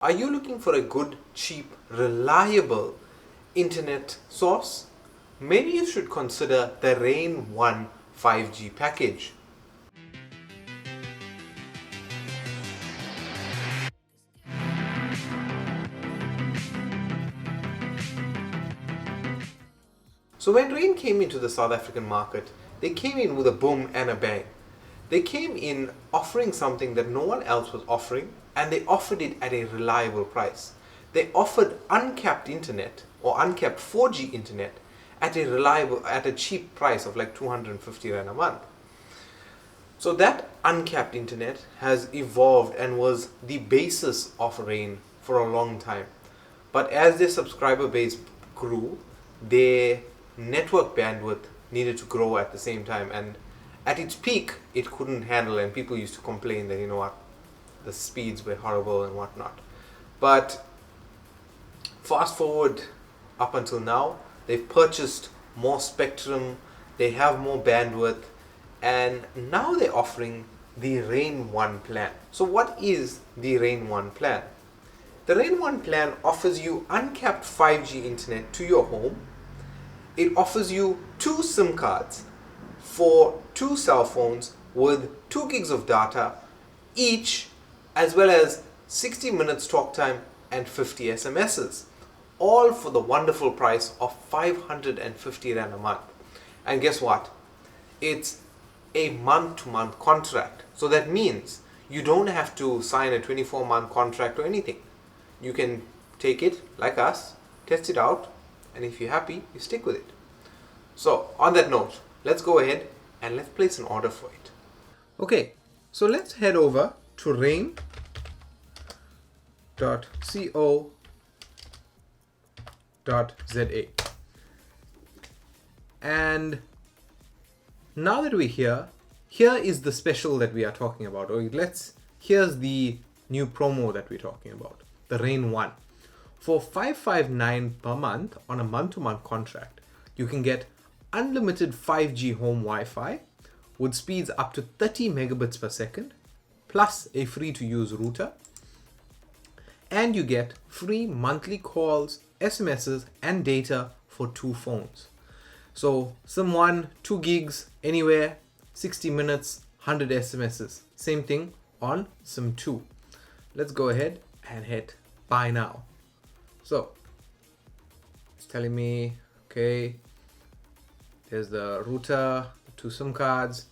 Are you looking for a good, cheap, reliable internet source? Maybe you should consider the Rain 1 5G package. So when Rain came into the South African market, they came in with a boom and a bang. They came in offering something that no one else was offering, and they offered it at a reliable price. They offered uncapped internet or uncapped 4G internet at a cheap price of like 250 Rand a month. So that uncapped internet has evolved and was the basis of Rain for a long time. But as their subscriber base grew, their network bandwidth needed to grow at the same time, and at its peak it couldn't handle, and people used to complain that, you know what, the speeds were horrible and whatnot. But fast forward up until now, they've purchased more spectrum, they have more bandwidth, and now they're offering the Rain 1 plan. So what is the Rain 1 plan? The Rain 1 plan offers you uncapped 5G internet to your home. It offers you 2 SIM cards for 2 cell phones with 2 gigs of data each, as well as 60 minutes talk time and 50 SMSs, all for the wonderful price of 550 Rand a month. And guess what? It's a month-to-month contract. So that means you don't have to sign a 24-month contract or anything. You can take it like us, test it out, and if you're happy, you stick with it. So on that note, let's go ahead and let's place an order for it. Okay, so let's head over to rain.co.za. And now that we're here is the special that we are talking about. Here's the new promo that we're talking about, the Rain 1. For 559 per month on a month-to-month contract, you can get unlimited 5G home Wi-Fi with speeds up to 30 megabits per second, plus a free-to-use router. And you get free monthly calls, SMSs, and data for 2 phones. So SIM 1, 2 gigs anywhere, 60 minutes, 100 SMSs. Same thing on SIM 2. Let's go ahead and hit buy now. So it's telling me, okay, there's the router, 2 SIM cards,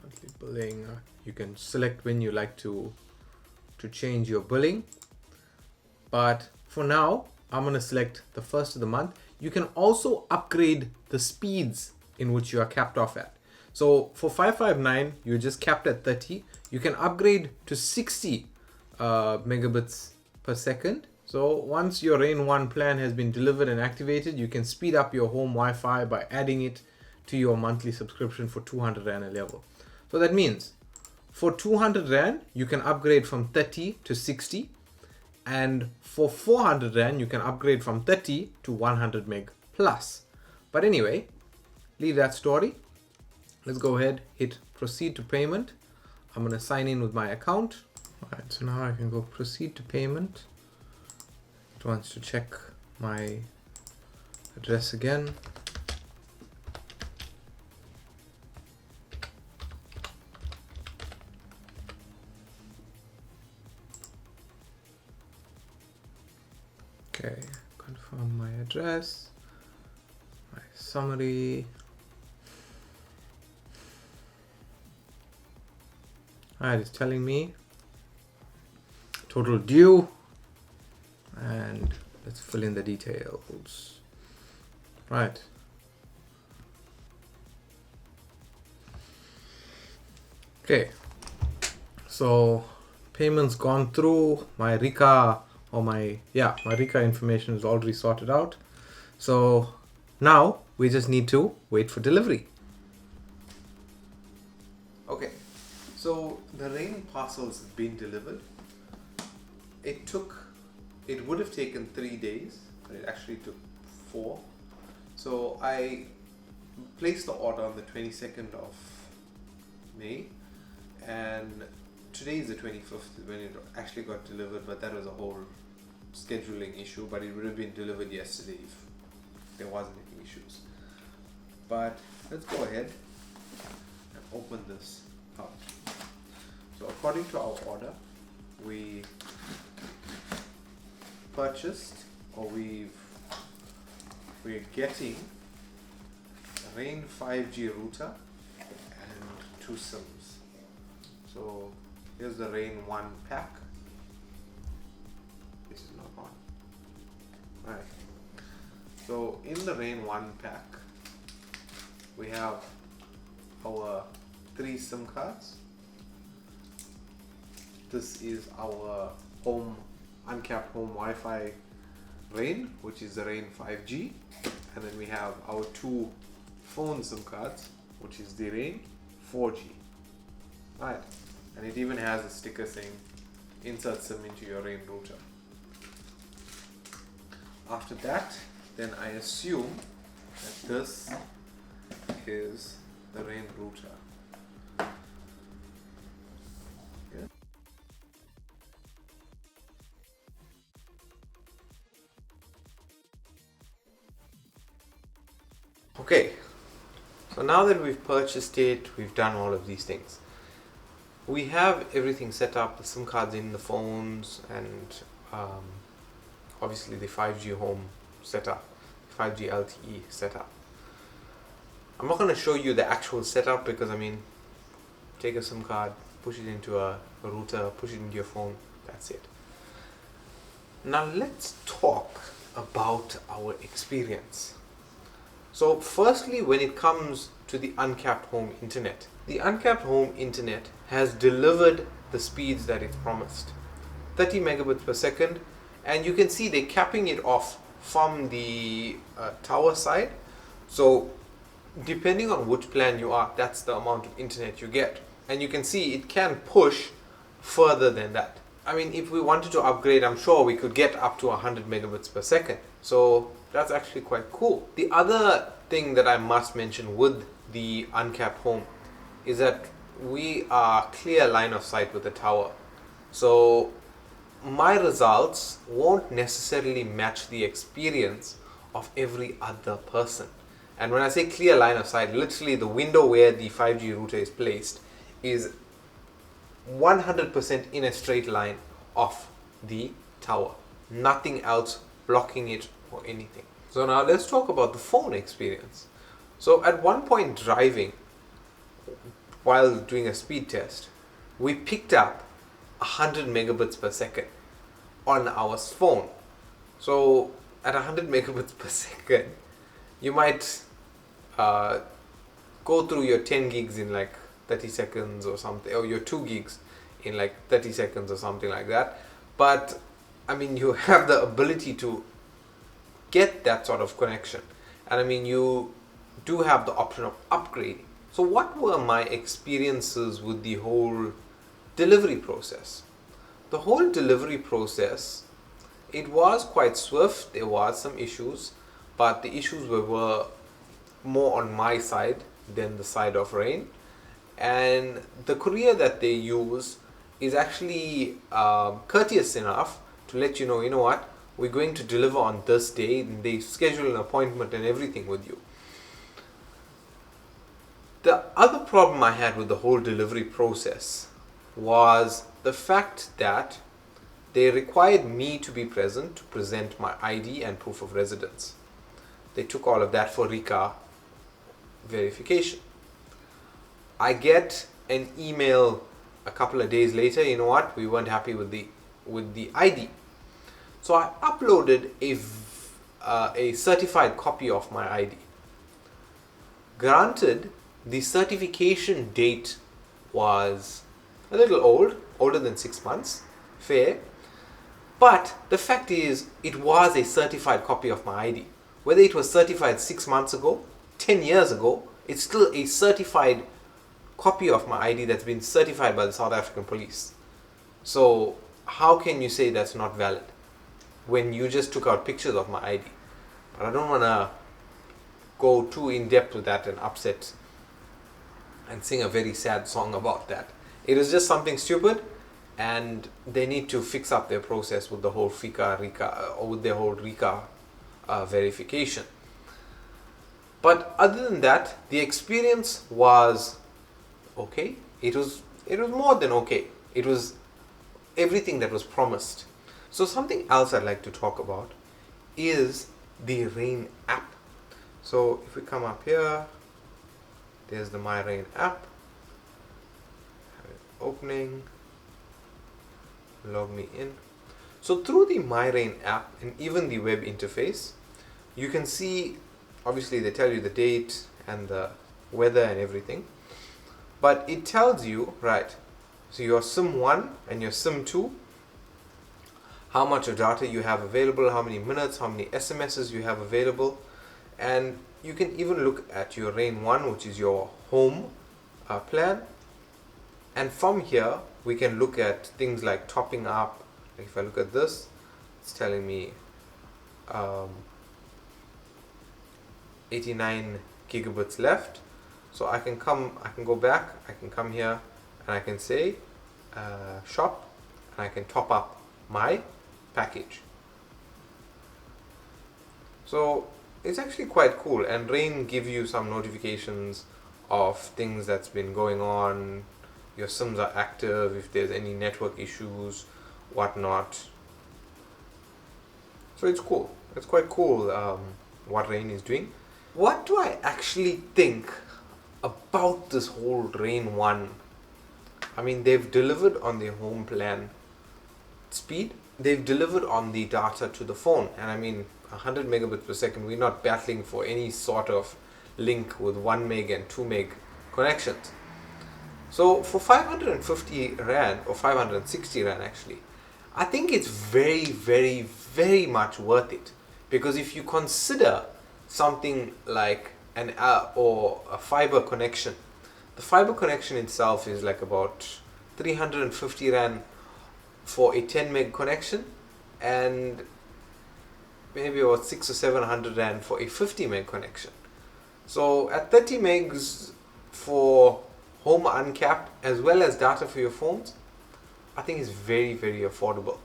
monthly billing. You can select when you like to change your billing, but for now I'm going to select the first of the month. You can also upgrade the speeds in which you are capped off at. So for 559 you're just capped at 30. You can upgrade to 60 megabits per second. So once your Rain 1 plan has been delivered and activated, you can speed up your home Wi-Fi by adding it to your monthly subscription for 200 Rand a level. So that means for 200 Rand, you can upgrade from 30 to 60. And for 400 Rand, you can upgrade from 30 to 100 meg plus. But anyway, leave that story. Let's go ahead, hit proceed to payment. I'm going to sign in with my account. All right, so now I can go proceed to payment. It wants to check my address again. Okay, confirm my address, my summary. Alright, it's telling me total due, and let's fill in the details. Right. Okay, so payment's gone through. My RICA my RICA information is already sorted out. So now we just need to wait for delivery. Okay, so the Rain parcel's been delivered. It would have taken 3 days, but it actually took 4. So I placed the order on the 22nd of May, and and today is the 25th when it actually got delivered, but that was a whole scheduling issue, but it would have been delivered yesterday if there wasn't any issues. But let's go ahead and open this up. So according to our order, we purchased, or we're getting a Rain 5G router and 2 SIMs. So here's the Rain 1 pack. This is not on. Right. So in the Rain 1 pack, we have our 3 SIM cards. This is our home, uncapped home Wi-Fi Rain, which is the Rain 5G, and then we have our 2 phone SIM cards, which is the Rain 4G. Right, and it even has a sticker saying insert SIM into your Rain router. After that, then I assume that this is the Rain router. Okay, so now that we've purchased it, we've done all of these things. We have everything set up, the SIM cards in the phones, and obviously the 5G home setup, 5G LTE setup. I'm not going to show you the actual setup because take a SIM card, push it into a router, push it into your phone, that's it. Now let's talk about our experience. So firstly, when it comes to the uncapped home internet, the uncapped home internet has delivered the speeds that it's promised. 30 megabits per second, and you can see they're capping it off from the tower side. So depending on which plan you are, that's the amount of internet you get. And you can see it can push further than that. If we wanted to upgrade, I'm sure we could get up to 100 megabits per second. So that's actually quite cool. The other thing that I must mention with the uncapped home is that we are clear line of sight with the tower. So my results won't necessarily match the experience of every other person. And when I say clear line of sight, literally the window where the 5G router is placed is 100% in a straight line off the tower. Nothing else blocking it or anything. So now let's talk about the phone experience. So at one point driving, while doing a speed test, we picked up 100 megabits per second on our phone. So at 100 megabits per second, you might go through your 10 gigs in like 30 seconds or something, or your 2 gigs in like 30 seconds or something like that. But you have the ability to get that sort of connection, and you do have the option of upgrading. So what were my experiences with the whole delivery process? The whole delivery process, it was quite swift. There was some issues, but the issues were more on my side than the side of Rain. And the courier that they use is actually courteous enough to let you know what, we're going to deliver on this day, and they schedule an appointment and everything with you. The other problem I had with the whole delivery process was the fact that they required me to be present to present my ID and proof of residence. They took all of that for FICA verification. I get an email a couple of days later, we weren't happy with the ID. So I uploaded a certified copy of my ID. Granted, the certification date was a little older than 6 months, fair. But the fact is, it was a certified copy of my ID. Whether it was certified 6 months ago, 10 years ago, it's still a certified copy of my ID that's been certified by the South African police. So how can you say that's not valid when you just took out pictures of my ID? But I don't want to go too in depth with that and upset and sing a very sad song about that. It is just something stupid, and they need to fix up their process with the whole FICA, RICA, or with their whole RICA verification. But other than that, the experience was okay. It was more than okay. It was everything that was promised. So something else I'd like to talk about is the Rain app. So if we come up here, there's the My Rain app. Have it opening. Log me in. So through the My Rain app and even the web interface, you can see, obviously they tell you the date and the weather and everything, but it tells you, right, so your SIM 1 and your SIM 2, how much of data you have available, how many minutes, how many SMSs you have available, and you can even look at your Rain 1, which is your home plan, and from here we can look at things like topping up. Like if I look at this, it's telling me 89 gigabits left. So I can go back, I can come here and I can say shop, and I can top up my package. So it's actually quite cool, and Rain give you some notifications of things that's been going on. Your SIMs are active, if there's any network issues, whatnot. So it's cool. It's quite cool what Rain is doing. What do I actually think about this whole Rain 1? I mean, they've delivered on their home plan speed. They've delivered on the data to the phone. And I mean, 100 megabits per second, we're not battling for any sort of link with 1 meg and 2 meg connections. So for 550 Rand, or 560 Rand actually, I think it's very, very, very much worth it. Because if you consider something like an or a fiber connection, the fiber connection itself is like about 350 Rand for a 10 meg connection, and maybe about 600 or 700 Rand for a 50 meg connection. So at 30 megs for home uncapped as well as data for your phones, I think it's very, very affordable.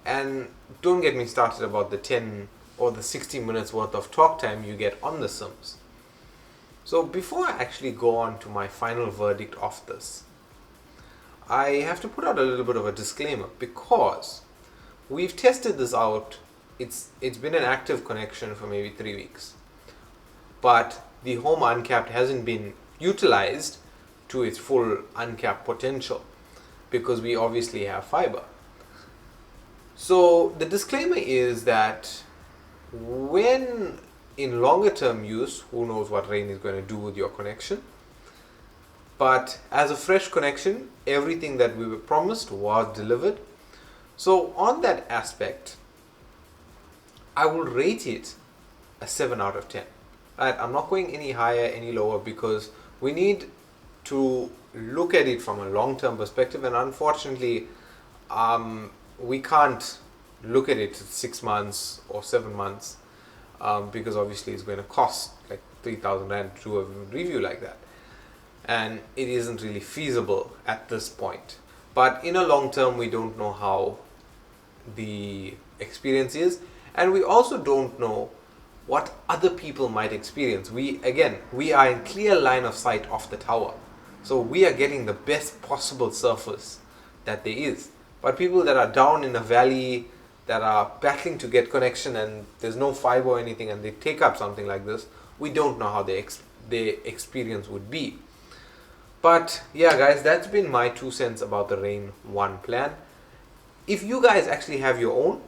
And don't get me started about the 10 or the 60 minutes worth of talk time you get on the SIMs. So before I actually go on to my final verdict of this, I have to put out a little bit of a disclaimer, because we've tested this out. It's been an active connection for maybe 3 weeks, but the home uncapped hasn't been utilized to its full uncapped potential, because we obviously have fiber. So the disclaimer is that when in longer term use, who knows what Rain is going to do with your connection, but as a fresh connection, everything that we were promised was delivered. So on that aspect, I will rate it a 7 out of 10. Right? I'm not going any higher, any lower, because we need to look at it from a long-term perspective, and unfortunately we can't look at it 6 months or 7 months, because obviously it's going to cost like 3,000 Rand to do a review like that, and it isn't really feasible at this point. But in a long term, we don't know how the experience is, and we also don't know what other people might experience. We are in clear line of sight of the tower, so we are getting the best possible surface that there is. But people that are down in a valley, that are battling to get connection, and there's no fiber or anything, and they take up something like this, we don't know how their experience would be. But yeah guys, that's been my 2 cents about the Rain 1 plan. If you guys actually have your own,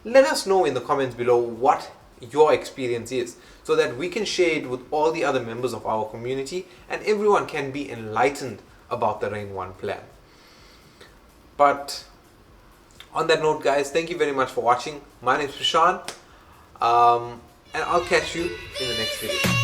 let us know in the comments below what your experience is, so that we can share it with all the other members of our community, and everyone can be enlightened about the Rain 1 plan. But on that note guys, thank you very much for watching. My name is Prashant, and I'll catch you in the next video.